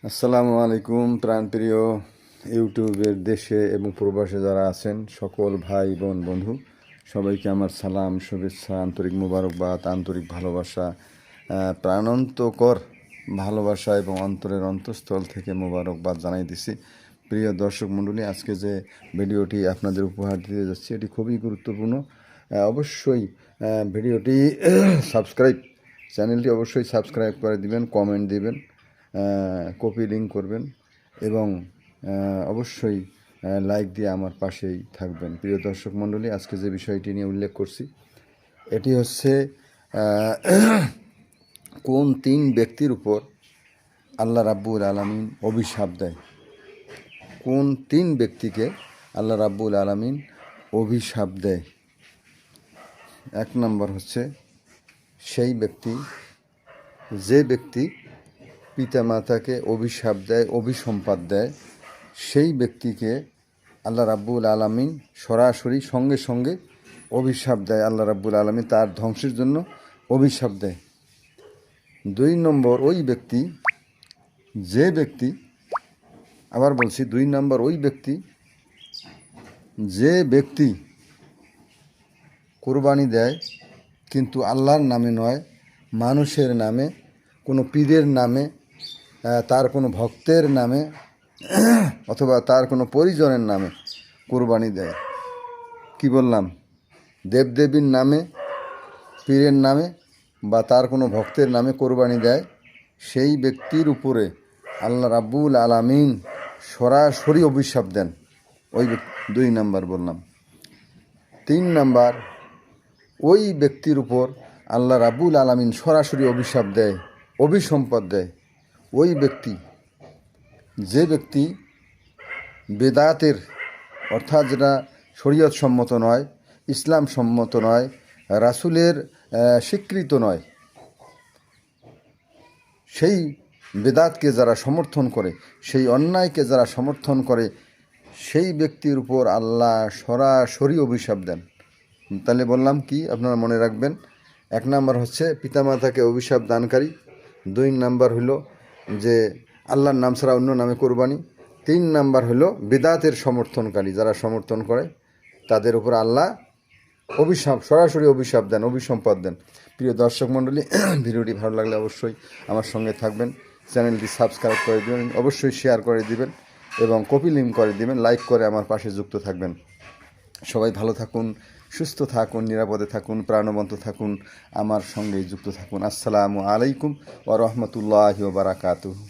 আসসালামু আলাইকুম প্রাণপ্রিয় ইউটিউবের দেশে এবং প্রবাসে যারা আছেন সকল ভাই বোন বন্ধু সবাইকে আমার সালাম শুভেচ্ছা আন্তরিক মোবারকবাদ আন্তরিক ভালোবাসা প্রাণান্তকর ভালোবাসা এবং অন্তরের অন্তঃস্থল থেকে মোবারকবাদ জানাই দিছি। প্রিয় দর্শক মণ্ডলী, আজকে যে ভিডিওটি আপনাদের উপহার দিতে যাচ্ছি এটি খুবই গুরুত্বপূর্ণ। অবশ্যই ভিডিওটি চ্যানেলটি অবশ্যই সাবস্ক্রাইব করে দিবেন, কমেন্ট দিবেন, কপি লিঙ্ক করবেন এবং অবশ্যই লাইক দিয়ে আমার পাশেই থাকবেন। প্রিয় দর্শক মণ্ডলী, আজকে যে বিষয়টি নিয়ে উল্লেখ করছি এটি হচ্ছে কোন তিন ব্যক্তির উপর আল্লাহ রাব্বুল আলামিন অভিশাপ দেয়। কোন তিন ব্যক্তিকে আল্লাহ রাব্বুল আলামিন অভিশাপ দেয়? এক নম্বর হচ্ছে সেই ব্যক্তি যে ব্যক্তি পিতামাতাকে অভিশাপ দেয়, অভিসম্পাদ দেয়, সেই ব্যক্তিকে আল্লাহ রাব্বুল আলামিন সরাসরি সঙ্গে সঙ্গে অভিশাপ দেয়। আল্লাহ রাব্বুল আলামিন তার ধ্বংসের জন্য অভিশাপ দেয়। দুই নম্বর ওই ব্যক্তি যে ব্যক্তি, আবার বলছি, দুই নম্বর ওই ব্যক্তি যে ব্যক্তি কোরবানি দেয় কিন্তু আল্লাহর নামে নয়, মানুষের নামে, কোনো পীরের নামে, তার কোনো ভক্তের নামে অথবা তার কোনো পরিজনের নামে কোরবানি দেয়। কি বললাম? দেবদেবীর নামে, পীরের নামে বা তার কোনো ভক্তের নামে কোরবানি দেয়, সেই ব্যক্তির উপরে আল্লাহ রাব্বুল আলামিন সরাসরি অভিশাপ দেন। ওই দুই নাম্বার বললাম। তিন নাম্বার, ওই ব্যক্তির উপর আল্লাহ রাব্বুল আলামিন সরাসরি অভিশাপ দেয়, অভিসম্পদ দেয় ওই ব্যক্তি যে ব্যক্তি বেদাতের, অর্থাৎ যেটা শরীয়ত সম্মত নয়, ইসলাম সম্মত নয়, রাসূলের স্বীকৃত নয়, সেই বেদাতকে যারা সমর্থন করে, সেই অন্যায়কে যারা সমর্থন করে, সেই ব্যক্তির উপর আল্লাহ সরাসরি অভিশাপ দেন। তাহলে বললাম কি, আপনারা মনে রাখবেন। এক নাম্বার হচ্ছে পিতামাতাকে অভিশাপ দানকারী, দুই নাম্বার হলো যে আল্লাহর নাম ছাড়া অন্য নামে কোরবানি, তিন নাম্বার হলো বিদাতের সমর্থনকারী, যারা সমর্থন করে তাদের উপর আল্লাহ অভিশাপ, সরাসরি অভিশাপ দেন, অভিসম্পদ দেন। প্রিয় দর্শক মণ্ডলী, ভিডিওটি ভালো লাগলে অবশ্যই আমার সঙ্গে থাকবেন, চ্যানেলটি সাবস্ক্রাইব করে দেবেন, অবশ্যই শেয়ার করে দিবেন এবং কপি লিঙ্ক করে দিবেন, লাইক করে আমার পাশে যুক্ত থাকবেন। সবাই ভালো থাকুন, সুস্থ থাকুন, নিরাপদে থাকুন, প্রাণবন্ত থাকুন, আমার সঙ্গেই যুক্ত থাকুন। আসসালামু আলাইকুম ওয়া রাহমাতুল্লাহি ওয়া বারাকাতুহু।